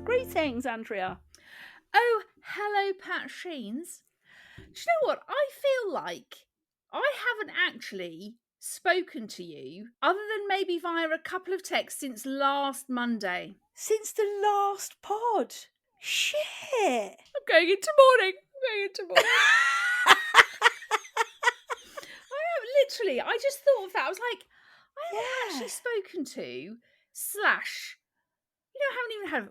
Greetings, Andrea. Oh, hello, Pat Sheens. Do you know what? I feel like I haven't actually spoken to you other than maybe via a couple of texts since last Monday. Since the last pod. Shit. I'm going into mourning. Literally, I just thought of that. I was like, I haven't actually spoken to /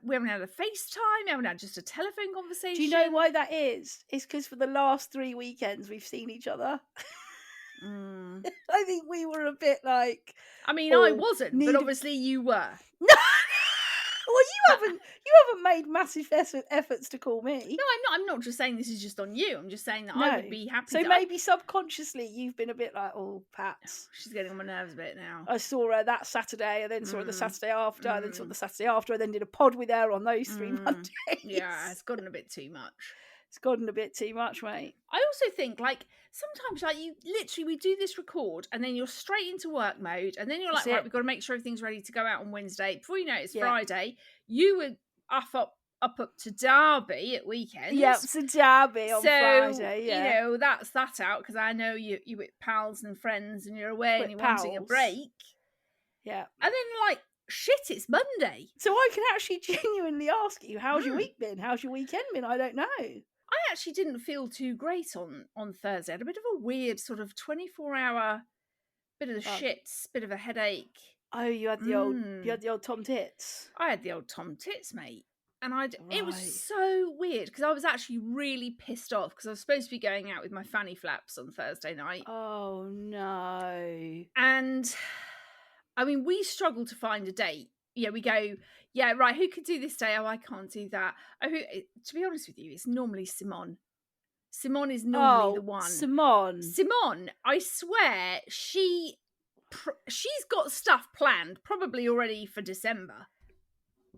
we haven't had a FaceTime, we haven't had just a telephone conversation. Do you know why that is? It's because for the last 3 weekends we've seen each other. I think we were a bit like... I mean, I wasn't, but obviously you were. No! Well, you haven't made massive efforts to call me. No, I'm not just saying this is just on you. I'm just saying that I would be happy. So maybe subconsciously you've been a bit like, oh, Pat. She's getting on my nerves a bit now. I saw her that Saturday, and then saw her the Saturday after, and then saw her the Saturday after, and then did a pod with her on those 3 Mondays. Yeah, it's gotten a bit too much. It's gotten a bit too much, mate. I also think, like, sometimes, like, we do this record, and then you're straight into work mode, and then you're like, right, we've got to make sure everything's ready to go out on Wednesday. Before you know it, it's Friday. You were up to Derby at weekends. Yeah, to Derby on Friday, you know, that's that out, because I know you with pals and friends, and you're away and you're wanting a break. Yeah. And then, like, shit, it's Monday. So I can actually genuinely ask you, how's your week been? How's your weekend been? I don't know. I actually didn't feel too great on Thursday. I had a bit of a weird sort of 24-hour bit of the shits, bit of a headache. Oh, you had the old Tom Tits. I had the old Tom Tits, mate. And it was so weird because I was actually really pissed off because I was supposed to be going out with my fanny flaps on Thursday night. Oh, no. And, I mean, we struggle to find a date. Yeah, we go, yeah, right, who could do this day? Oh, I can't do that. Oh, to be honest with you, it's normally Simone. Simone is normally the one. Simone, I swear, she's got stuff planned, probably already for December.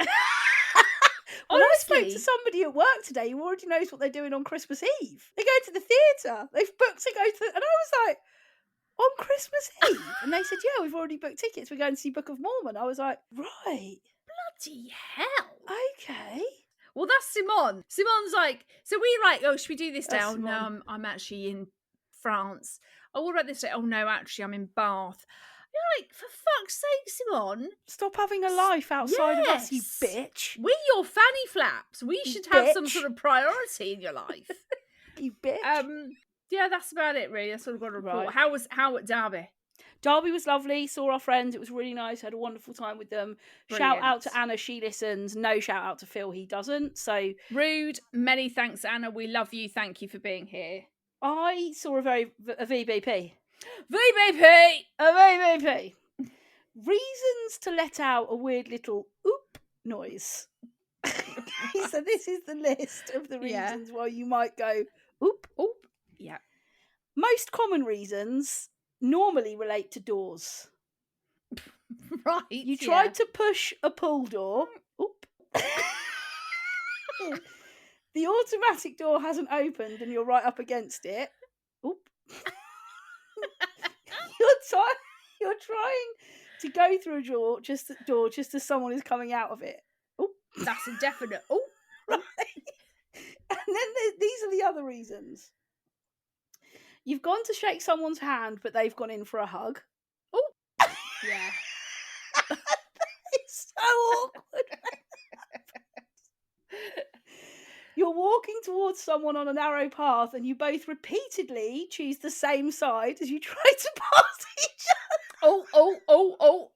Well, I spoke to somebody at work today who already knows what they're doing on Christmas Eve. They go to the theatre. They've booked to go to... And I was like, on Christmas Eve? And they said, yeah, we've already booked tickets. We're going to see Book of Mormon. I was like, right. Bloody hell. Okay. Well, that's Simone. Simone's like, so we like, oh, should we do this day? That's oh, no, I'm actually in France. Oh, what about this day? Oh, no, actually, I'm in Bath. You're like, for fuck's sake, Simone. Stop having a life outside of us, you bitch. We're your fanny flaps. We should have some sort of priority in your life. You bitch. Yeah, that's about it, really. That's all I've got to report. Right. How at Derby? Derby was lovely. Saw our friends. It was really nice. Had a wonderful time with them. Brilliant. Shout out to Anna. She listens. No shout out to Phil. He doesn't. So rude. Many thanks, Anna. We love you. Thank you for being here. I saw a VBP. A VBP. Reasons to let out a weird little oop noise. So this is the list of the reasons why you might go oop. Oop. Yeah. Most common reasons normally relate to doors. Right. You tried to push a pull door. Oop. The automatic door hasn't opened and you're right up against it. Oop. You're trying to go through a door just as someone is coming out of it. Oop. That's a definite. Oh, right. And then these are the other reasons. You've gone to shake someone's hand, but they've gone in for a hug. Oh, yeah. It's so awkward. You're walking towards someone on a narrow path, and you both repeatedly choose the same side as you try to pass each other. Oh.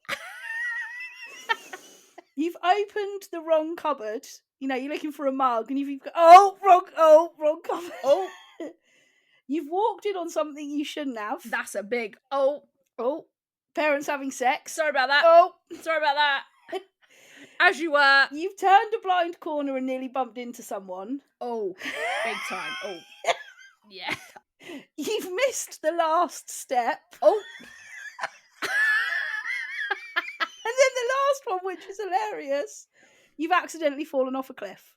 You've opened the wrong cupboard. You know, you're looking for a mug, and you've got wrong cupboard. Oh. You've walked in on something you shouldn't have. That's a big oh. Parents having sex. Sorry about that. Sorry about that. As you were. You've turned a blind corner and nearly bumped into someone. Oh, big time. Oh. Yeah. You've missed the last step. Oh. And then the last one, which is hilarious, you've accidentally fallen off a cliff.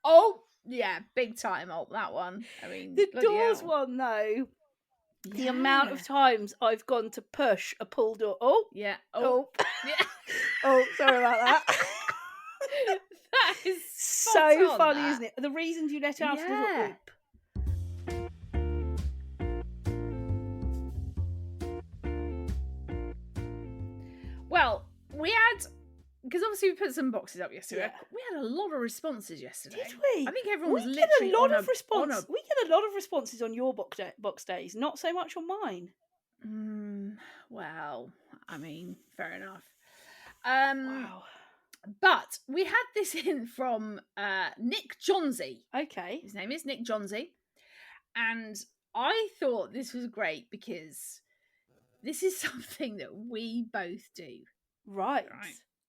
Oh, yeah, big time. Oh, that one. I mean, the doors one, though, The amount of times I've gone to push a pull door. Oh, Yeah. oh, Yeah. oh, sorry about that. That is So on, funny, that. isn't it? The reasons you let out a little Yeah. oop. Well, we had, because obviously we put some boxes up yesterday. Yeah. We had a lot of responses yesterday. Did we? I think everyone was We literally get a lot on of response. on a. We get a lot of responses on your box days, not so much on mine. Well, I mean, fair enough. Wow. But we had this in from Nick Johnsey. Okay. His name is Nick Johnsey. And I thought this was great because this is something that we both do. Right.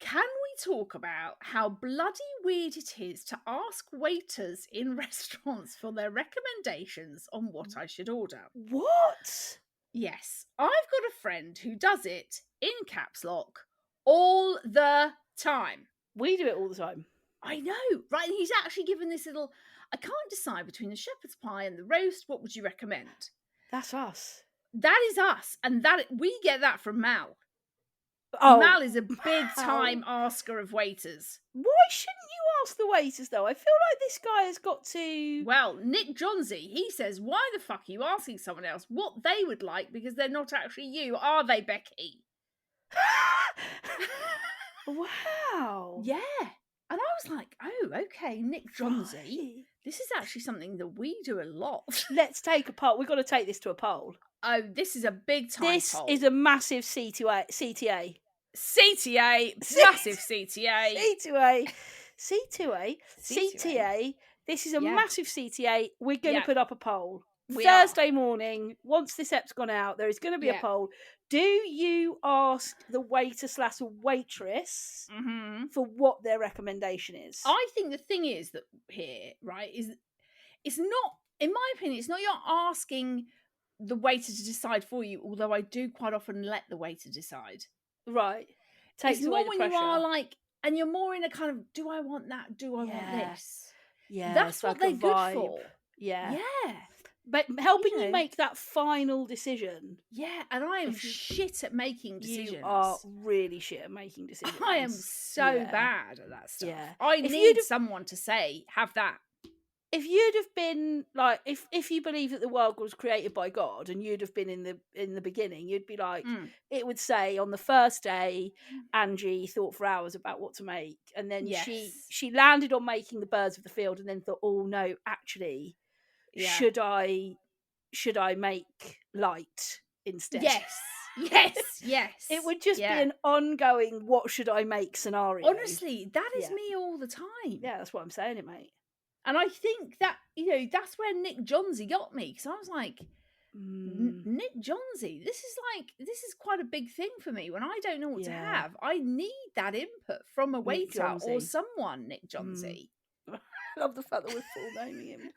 Can we talk about how bloody weird it is to ask waiters in restaurants for their recommendations on what I should order? What? Yes, I've got a friend who does it in caps lock all the time. We do it all the time. I know, right? And he's actually given this little, I can't decide between the shepherd's pie and the roast. What would you recommend? That's us. That is us. And that we get that from Mal. Oh, Mal is a big time asker of waiters. Why shouldn't you ask the waiters, though? I feel like this guy has got to... Well, Nick Johnsey, he says, why the fuck are you asking someone else what they would like because they're not actually you, are they, Becky? Wow. Yeah. And I was like, oh, okay, Nick Johnsey. Right. This is actually something that we do a lot. Let's take a poll. We've got to take this to a poll. Oh, this is a big time This poll. is a massive CTA. CTA, massive CTA. CTA. This is a massive CTA. We're going to put up a poll. Thursday morning, once this ep's gone out, there is going to be a poll. Do you ask the waiter / waitress for what their recommendation is? I think the thing is that here, right, is it's not, in my opinion, it's not you're asking the waiter to decide for you, although I do quite often let the waiter decide. Right. Takes it's away more the when pressure. you are like, and you're more in a kind of, do I want that? Do I want this? Yeah. That's what like they're good for. Yeah. Yeah. But helping you make that final decision. Yeah, and I am shit at making decisions. You are really shit at making decisions. I am so bad at that stuff. Yeah. I need someone to say, have that. If you'd have been like, if you believe that the world was created by God and you'd have been in the beginning, you'd be like, it would say on the first day, Angie thought for hours about what to make, and then she landed on making the birds of the field, and then thought, oh no, actually, should I make light instead? Yes. It would just be an ongoing what should I make scenario. Honestly, that is me all the time. Yeah, that's what I'm saying, it, mate. And I think that, that's where Nick Johnsey got me, because I was like, Nick Johnsey, this is quite a big thing for me. When I don't know what to have, I need that input from a waiter or someone, Nick Johnsey. I love the fact that we're full naming him.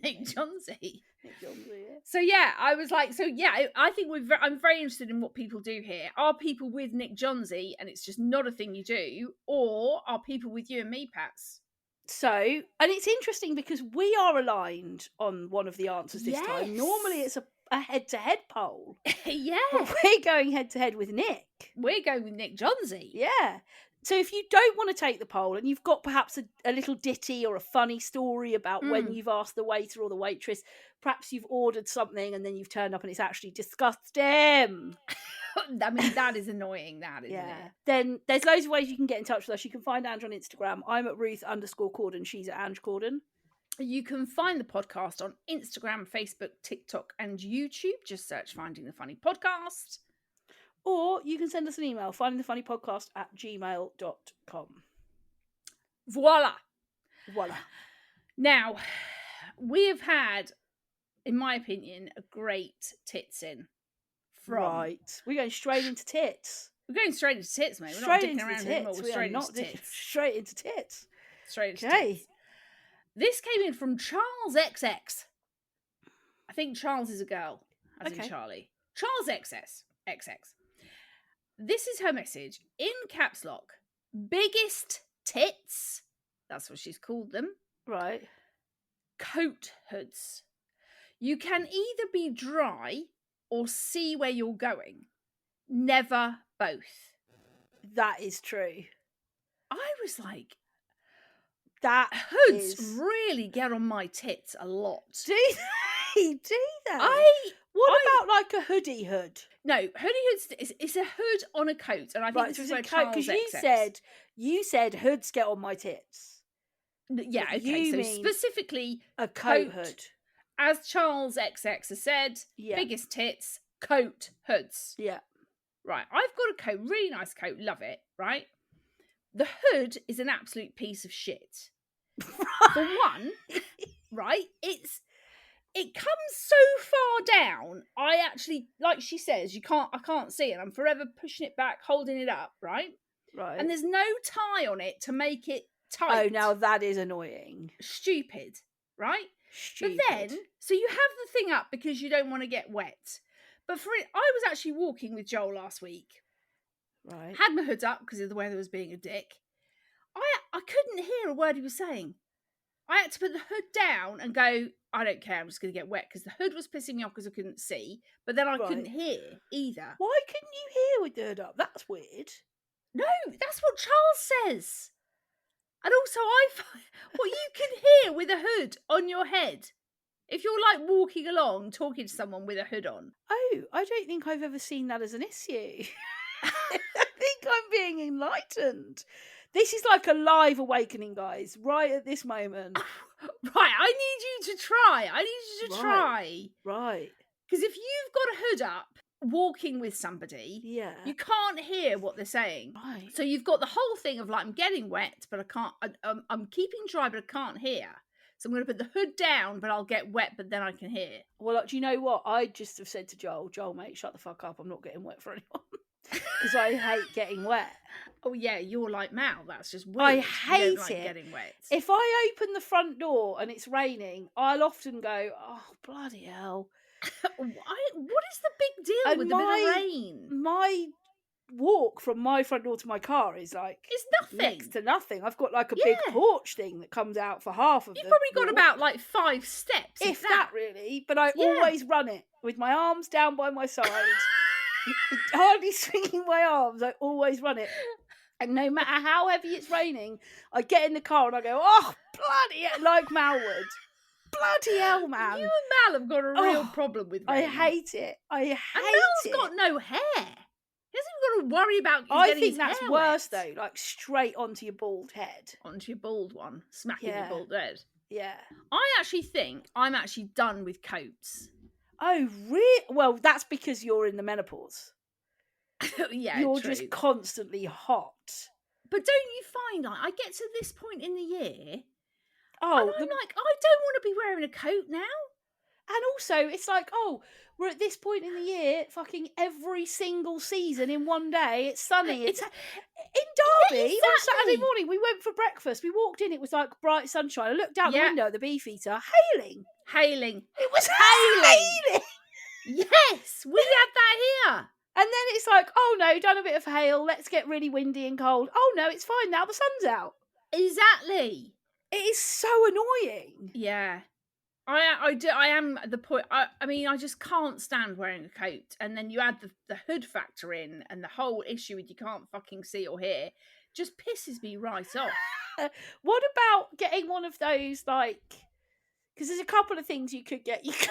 Nick Johnsey. Nick Johnsey, yeah. So I was like, I think I'm very interested in what people do here. Are people with Nick Johnsey and it's just not a thing you do, or are people with you and me, Pats? So, and it's interesting because we are aligned on one of the answers this time. Normally it's a head-to-head poll. Yeah. But we're going head-to-head with Nick. We're going with Nick Johnsey. Yeah. So if you don't want to take the poll and you've got perhaps a little ditty or a funny story about when you've asked the waiter or the waitress, perhaps you've ordered something and then you've turned up and it's actually disgusting. I mean, that is annoying, that, isn't it? Then there's loads of ways you can get in touch with us. You can find Ange on Instagram. I'm at Ruth_Corden. She's at Ange Corden. You can find the podcast on Instagram, Facebook, TikTok, and YouTube. Just search Finding the Funny Podcast. Or you can send us an email, findingthefunnypodcast@gmail.com. Voila. Now, we have had, in my opinion, a great tits in. Right. We're going straight into tits. We're going straight into tits, mate. We're straight not dicking into around the anymore. tits. We're straight into tits. Straight into tits. Straight into tits. This came in from Charles XX. I think Charles is a girl, as in Charlie. Charles XX. This is her message in caps lock. Biggest tits. That's what she's called them. Right. Coat hoods. You can either be dry or see where you're going. Never both. That is true. I was like, That hoods is... really get on my tits a lot. Do they? Do they? What about like a hoodie hood? No, hoodie hoods. It's a hood on a coat, and I think this is where Charles because you said hoods get on my tits. Yeah, but okay. you So mean specifically a coat hood, as Charles XX has said. Yeah. Biggest tits, coat hoods. Yeah. Right. I've got a coat, really nice coat, love it. Right. The hood is an absolute piece of shit. For one, right? It comes so far down. I actually, like she says, I can't see it. I'm forever pushing it back, holding it up, right? Right. And there's no tie on it to make it tight. Oh, now that is annoying. Stupid, right? Stupid. But then, so you have the thing up because you don't want to get wet. But I was actually walking with Joel last week. Right. Had my hood up because of the weather was being a dick. I couldn't hear a word he was saying. I had to put the hood down and go, I don't care, I'm just going to get wet, because the hood was pissing me off because I couldn't see, but then I couldn't hear either. Why couldn't you hear with the hood up? That's weird. No, that's what Charles says. And also, I find what you can hear with a hood on your head. If you're like walking along, talking to someone with a hood on. Oh, I don't think I've ever seen that as an issue. I think I'm being enlightened. This is like a live awakening, guys, right at this moment. Right, I need you to try. Try. Right. Because if you've got a hood up, walking with somebody, you can't hear what they're saying. Right. So you've got the whole thing of like, I'm getting wet, but I can't, I'm keeping dry, but I can't hear. So I'm going to put the hood down, but I'll get wet, but then I can hear. Well, do you know what? I just have said to Joel, mate, shut the fuck up. I'm not getting wet for anyone. Because I hate getting wet. Oh yeah, you're like Mal. That's just weird. I hate you don't like it. Getting wet. If I open the front door and it's raining, I'll often go, "Oh bloody hell!" What is the big deal with a bit of rain? My walk from my front door to my car is like it's nothing. Next to nothing. I've got like a big porch thing that comes out for half of You've probably got about like 5 steps, if that really. But I always run it with my arms down by my side. Hardly swinging my arms, I always run it. And no matter how heavy it's raining, I get in the car and I go, oh, bloody hell, like Mal would. Bloody hell, man. You and Mal have got a real problem with rain. I hate it. And Mal's got no hair. He hasn't got to worry about I getting think his that's hair worse, wet. though, like straight onto your bald head. Onto your bald one, smacking your bald head. Yeah. I actually think I'm actually done with coats. Oh, really? Well, that's because you're in the menopause. Yeah, you're true. just constantly hot. But don't you find I get to this point in the year, and I'm like, I don't want to be wearing a coat now. And also, it's like, oh, we're at this point in the year, fucking every single season in one day, it's sunny. It's in Derby on Saturday morning. We went for breakfast. We walked in. It was like bright sunshine. I looked out the window at the Beefeater, hailing. It was hailing. Yes, we had that here. And then it's like, oh no, done a bit of hail. Let's get really windy and cold. Oh no, it's fine now. The sun's out. Exactly. It is so annoying. Yeah. I am at the point. I mean, I just can't stand wearing a coat. And then you add the hood factor in, and the whole issue with you can't fucking see or hear just pisses me right off. What about getting one of those, like, because there's a couple of things you could get. You could,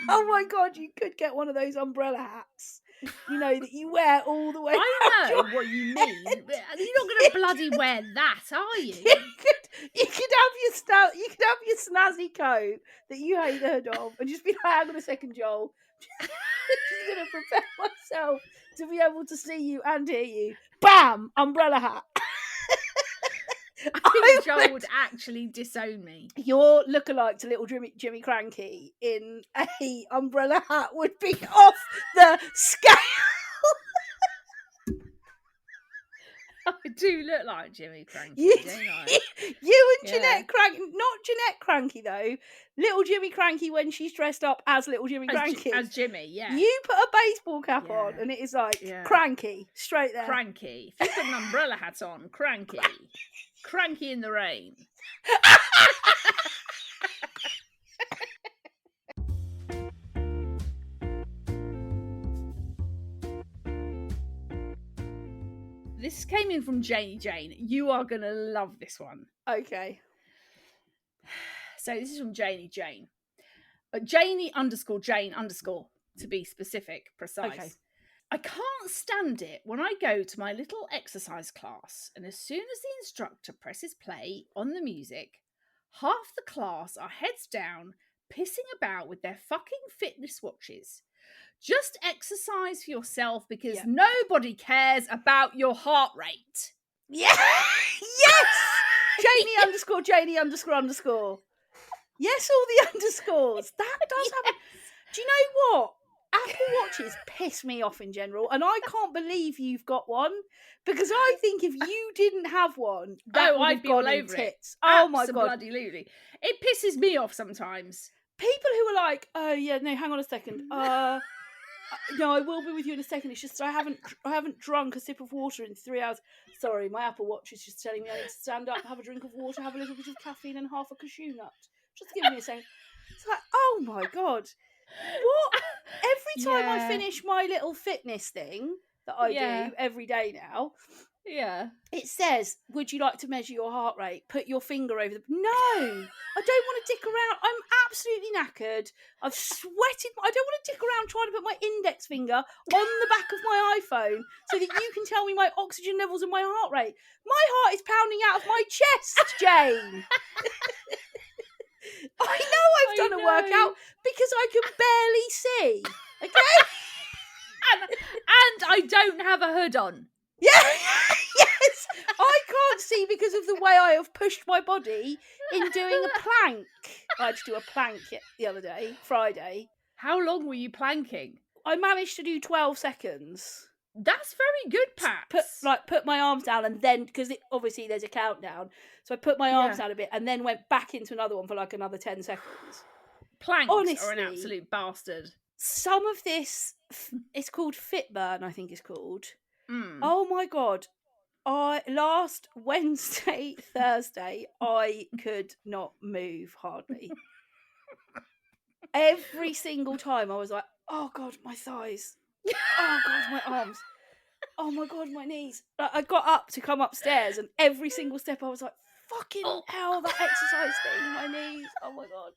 oh my god, you could get one of those umbrella hats. You know, that you wear all the way. I know what you mean. But you're not going to bloody wear that, are you? You could have your snazzy coat that you hate the hood of, and just be like, hang on a second, Joel. I'm just going to prepare myself to be able to see you and hear you. Bam! Umbrella hat. I think Joel would actually disown me. Your lookalike to little Jimmy Cranky in a umbrella hat would be off the scale. I do look like Jimmy Cranky, don't I? You and Jeanette Cranky, not Jeanette Cranky though. Little Jimmy Cranky when she's dressed up as little Jimmy Cranky. As Jimmy, yeah. You put a baseball cap on and it is like Cranky, straight there. Cranky. If you put an umbrella hat on, Cranky. Cranky in the rain. This came in from Janie Jane. You are going to love this one. Okay. So this is from Janie Jane. Janie _ Jane _ to be specific, precise. Okay. I can't stand it when I go to my little exercise class and as soon as the instructor presses play on the music, half the class are heads down, pissing about with their fucking fitness watches. Just exercise for yourself because nobody cares about your heart rate. Yeah. Yes. Janie _ Janie __. Yes, all the underscores. That does happen. Do you know what? Apple Watches piss me off in general, and I can't believe you've got one because I think if you didn't have one, that would have I'd be gone all in over tits. it. Oh my god, Absolutely. It pisses me off sometimes. People who are like, "Oh yeah, no, hang on a second. No, I will be with you in a second. It's just I haven't drunk a sip of water in 3 hours. Sorry, my Apple Watch is just telling me I need to stand up, have a drink of water, have a little bit of caffeine and half a cashew nut. Just give me a second." It's like, oh my god, what? Every time I finish my little fitness thing that I do every day now, it says, "Would you like to measure your heart rate? Put your finger over the..." No, I don't want to dick around. I'm absolutely knackered. I've sweated. I don't want to dick around trying to put my index finger on the back of my iPhone so that you can tell me my oxygen levels and my heart rate. My heart is pounding out of my chest, Jane. I know I've done a workout because I can barely see. Okay? And I don't have a hood on. Yeah, yes. I can't see because of the way I have pushed my body in doing a plank. I had to do a plank the other day, Friday. How long were you planking? I managed to do 12 seconds. That's very good, Paps. Put my arms down and then, because obviously there's a countdown, so I put my arms down a bit and then went back into another one for like another 10 seconds. Planks Honestly, are an absolute bastard. Some of this, it's called Fitburn, I think it's called. Oh my god. Last Wednesday, Thursday, I could not move hardly. Every single time I was like, oh god, my thighs. Oh god, my arms. Oh my god, my knees. I got up to come upstairs and every single step I was like, fucking hell, that exercise thing, my knees. Oh my god.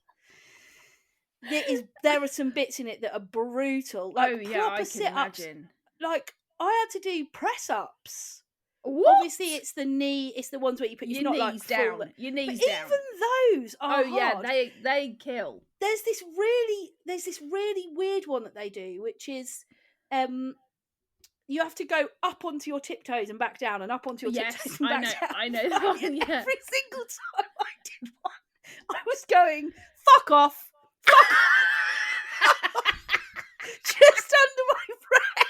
There are some bits in it that are brutal. Like proper I can sit-ups. imagine. Like I had to do press-ups. What? Obviously, it's the knee. It's the ones where you put your knees down. Your knees but down. Even those are hard. They kill. There's this really weird one that they do, which is, you have to go up onto your tiptoes and back down, and up onto your tiptoes and back down. I know that one. Every single time I did one, I was going, "Fuck off, fuck off," just under my breath.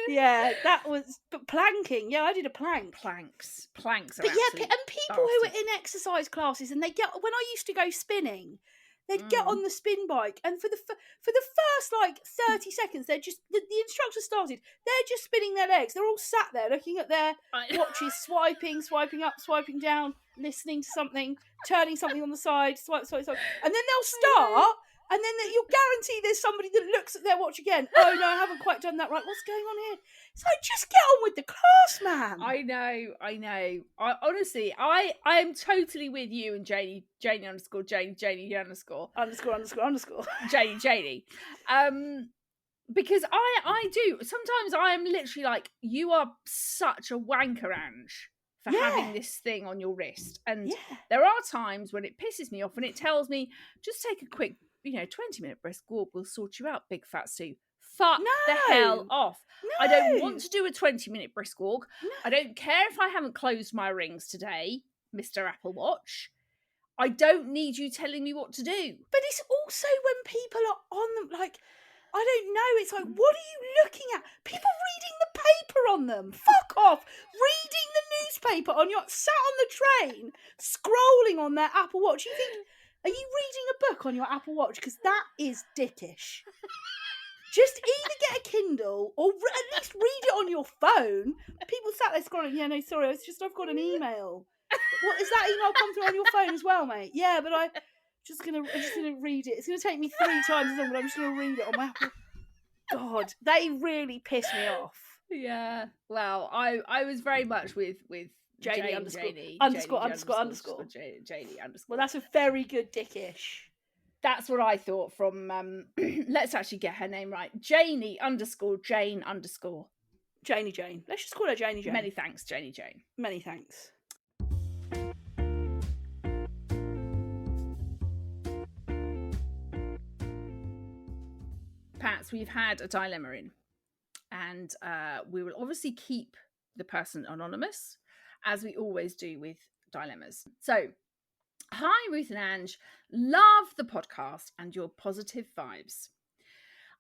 Yeah, that was. But planking, I did a plank. Planks. Are but and people who are in exercise classes and they get, when I used to go spinning, they'd get on the spin bike and for the first like 30 seconds, they're just the instructor started. They're just spinning their legs. They're all sat there looking at their watches, swiping up, swiping down, listening to something, turning something on the side, swipe, and then they'll start. And then you'll guarantee there's somebody that looks at their watch again. Oh no, I haven't quite done that right. What's going on here? It's like, just get on with the class, man. I know. Honestly, I am totally with you and Janie _ Janie _ Janie _ Janie. Because I do. Sometimes I am literally like, you are such a wanker, Ange, for having this thing on your wrist. And there are times when it pisses me off and it tells me, just take a quick 20-minute brisk walk will sort you out, big fat Sue. Fuck the hell off. No. I don't want to do a 20-minute brisk walk. No. I don't care if I haven't closed my rings today, Mr. Apple Watch. I don't need you telling me what to do. But it's also when people are on them, like, I don't know, it's like, what are you looking at? People reading the paper on them. Fuck off. Reading the newspaper sat on the train, scrolling on their Apple Watch. You think, are you reading a book on your Apple Watch? Because that is dickish. Just either get a Kindle or at least read it on your phone. People sat there scrolling. Yeah, no, sorry, I've got an email. What is that email come through on your phone as well, mate? Yeah, but I'm just gonna read it. It's gonna take me 3 times as long, but I'm just gonna read it on my Apple. God, God, they really piss me off. Yeah. Well, I was very much with Janie Janie underscore Janie underscore Janie underscore. Well, that's a very good Dickish. That's what I thought from let's actually get her name right. Janie underscore Jane underscore. Janie Jane. Let's just call her Janie Jane. Many thanks, Janie Jane. Many thanks. Pats, we've had a dilemma in, and we will obviously keep the person anonymous, as we always do with dilemmas. So, hi, Ruth and Ange. Love the podcast and your positive vibes.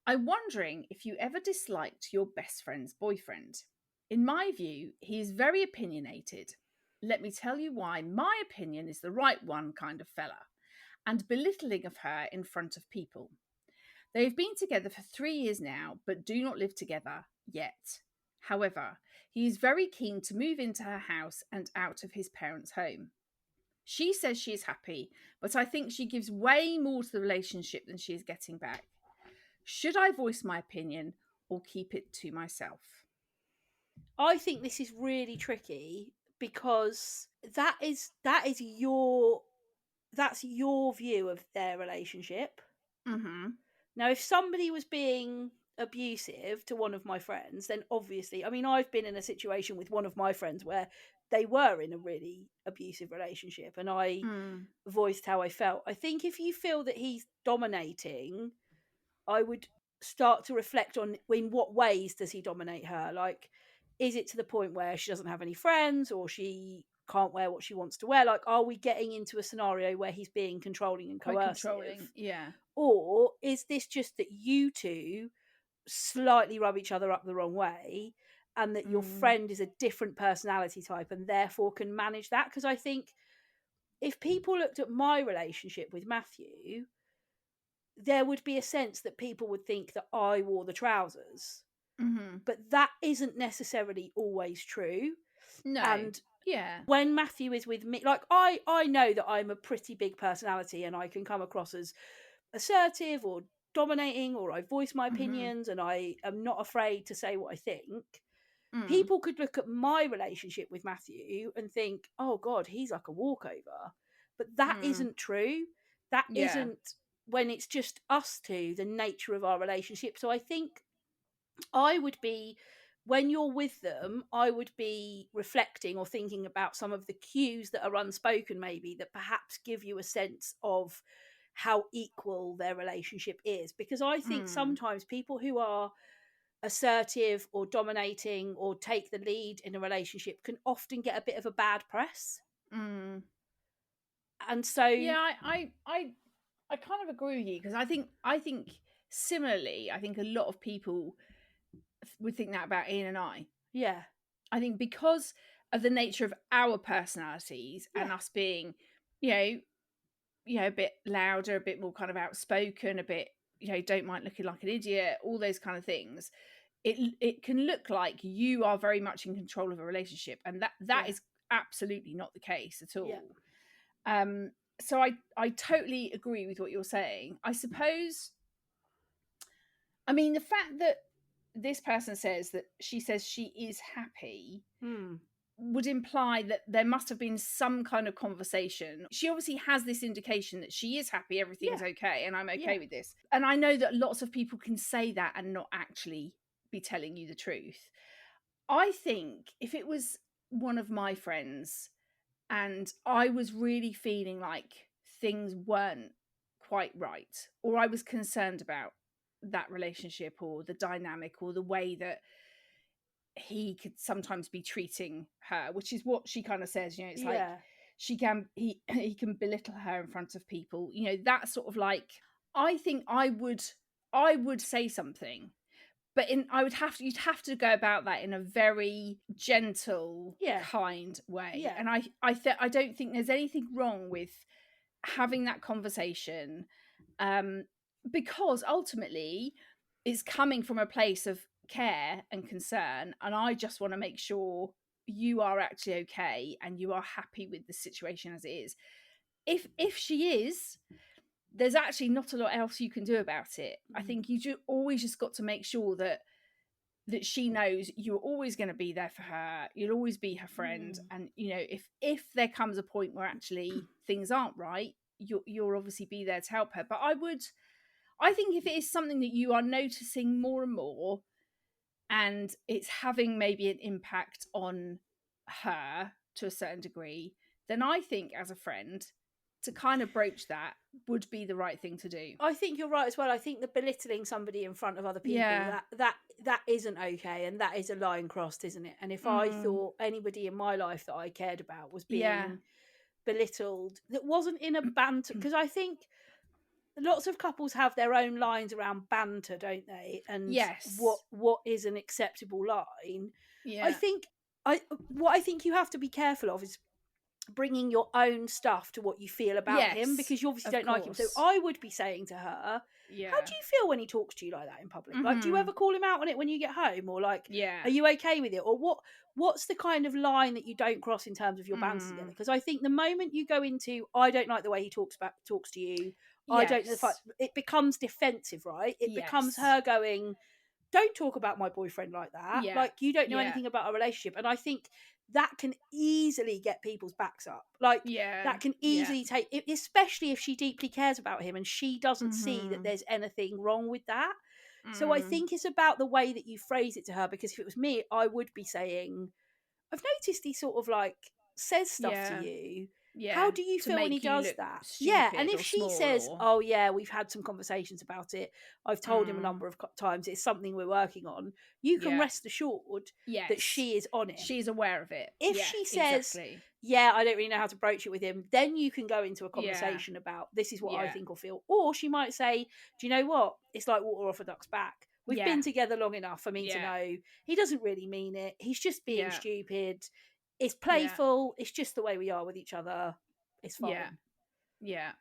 I'm wondering if you ever disliked your best friend's boyfriend. In my view, he is very opinionated. Let me tell you why my opinion is the right one kind of fella, and belittling of her in front of people. They've been together for 3 years now, but do not live together yet. However, he is very keen to move into her house and out of his parents' home. She says she is happy, but I think she gives way more to the relationship than she is getting back. Should I voice my opinion or keep it to myself? I think this is really tricky because that's your view of their relationship. Mm-hmm. Now, if somebody was being abusive to one of my friends, then obviously, I mean, I've been in a situation with one of my friends where they were in a really abusive relationship and I voiced how I felt. I think if you feel that he's dominating, I would start to reflect on in what ways does he dominate her? Like, is it to the point where she doesn't have any friends or she can't wear what she wants to wear? Like, are we getting into a scenario where he's being controlling and coercive? Yeah. Or is this just that you two slightly rub each other up the wrong way and that your friend is a different personality type and therefore can manage that? Because I think if people looked at my relationship with Matthew, there would be a sense that people would think that I wore the trousers. Mm-hmm. But that isn't necessarily always true. No. And yeah, when Matthew is with me, like I know that I'm a pretty big personality and I can come across as assertive or dominating, or I voice my opinions and I am not afraid to say what I think. People could look at my relationship with Matthew and think, oh God, he's like a walkover. But that isn't true. That isn't, when it's just us two, the nature of our relationship. So I think I would be, when you're with them, I would be reflecting or thinking about some of the cues that are unspoken, maybe, that perhaps give you a sense of how equal their relationship is. Because I think sometimes people who are assertive or dominating or take the lead in a relationship can often get a bit of a bad press. And so I kind of agree with you, because I think similarly, I think a lot of people would think that about Ian and I. Yeah. I think because of the nature of our personalities and us being, a bit louder, a bit more kind of outspoken, a bit, don't mind looking like an idiot, all those kind of things. It can look like you are very much in control of a relationship, and that is absolutely not the case at all. So I totally agree with what you're saying. I suppose, I mean, the fact that this person says that she says she is happy would imply that there must have been some kind of conversation. She obviously has this indication that she is happy, everything's okay, and I'm okay with this. And I know that lots of people can say that and not actually be telling you the truth. I think if it was one of my friends and I was really feeling like things weren't quite right, or I was concerned about that relationship or the dynamic or the way that he could sometimes be treating her, which is what she kind of says, it's like he can belittle her in front of people, that sort of, like, I think I would say something, but you'd have to go about that in a very gentle, kind way. And I don't think there's anything wrong with having that conversation, because ultimately it's coming from a place of care and concern, and I just want to make sure you are actually okay and you are happy with the situation as it is. If she is, there's actually not a lot else you can do about it. I Mm. think you always just got to make sure that she knows you're always going to be there for her. You'll always be her friend. Mm. And, you know, if there comes a point where actually things aren't right, you'll obviously be there to help her. But I think if it is something that you are noticing more and more, and it's having maybe an impact on her to a certain degree, then I think as a friend, to kind of broach that would be the right thing to do. I think you're right as well. I think the belittling somebody in front of other people, Yeah. that isn't okay, and that is a line crossed, isn't it? And if I thought anybody in my life that I cared about was being belittled, that wasn't in a banter, because I think lots of couples have their own lines around banter, don't they? And Yes. what is an acceptable line? Yeah. What I think you have to be careful of is bringing your own stuff to what you feel about him, because you obviously don't like him. So I would be saying to her, how do you feel when he talks to you like that in public? Like, do you ever call him out on it when you get home, or like, are you okay with it, or what's the kind of line that you don't cross in terms of your banter together? Because I think the moment you go into, I don't like the way he talks to you, I don't know, it becomes defensive, right? It becomes her going, don't talk about my boyfriend like that. Like, you don't know anything about our relationship. And I think that can easily get people's backs up. Like, that can easily take, especially if she deeply cares about him and she doesn't see that there's anything wrong with that. So I think it's about the way that you phrase it to her, because if it was me, I would be saying, I've noticed he sort of like says stuff to you. How do you feel when he does that? And if she says, oh yeah, we've had some conversations about it, I've told him a number of times, it's something we're working on, you can rest assured that she is on it. She's aware of it. If she says, I don't really know how to broach it with him, then you can go into a conversation about, this is what I think or feel. Or she might say, do you know what? It's like water off a duck's back. We've been together long enough for me to know he doesn't really mean it. He's just being stupid. It's playful. It's just the way we are with each other. It's fine. Yeah.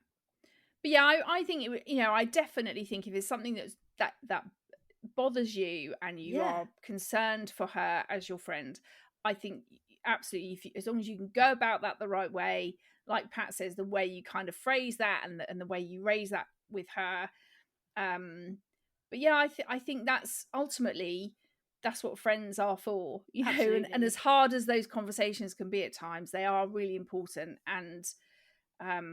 But yeah, I think I definitely think if it's something that bothers you and you are concerned for her as your friend, I think absolutely, as long as you can go about that the right way, like Pat says, the way you kind of phrase that and the way you raise that with her. But yeah, I think that's ultimately, that's what friends are for, you know, and as hard as those conversations can be at times, they are really important. And I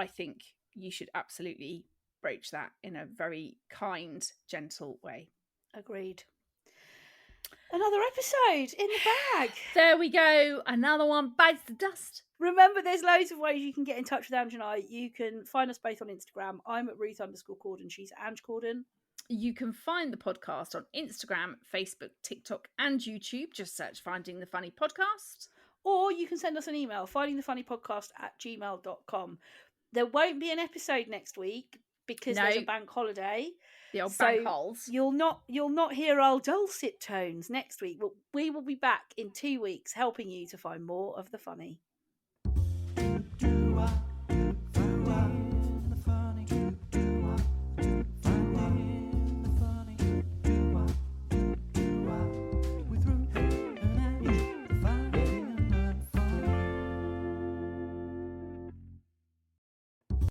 think you should absolutely broach that in a very kind, gentle way. Agreed. Another episode in the bag. There we go. Another one bites the dust. Remember, there's loads of ways you can get in touch with Ange and I. You can find us both on Instagram. I'm at Ruth_Corden. She's Ange Corden. You can find the podcast on Instagram, Facebook, TikTok, and YouTube. Just search Finding the Funny Podcast. Or you can send us an email, findingthefunnypodcast@gmail.com. There won't be an episode next week because there's a bank holiday. The old bank holes. You'll not hear our dulcet tones next week, but we will be back in 2 weeks helping you to find more of the funny.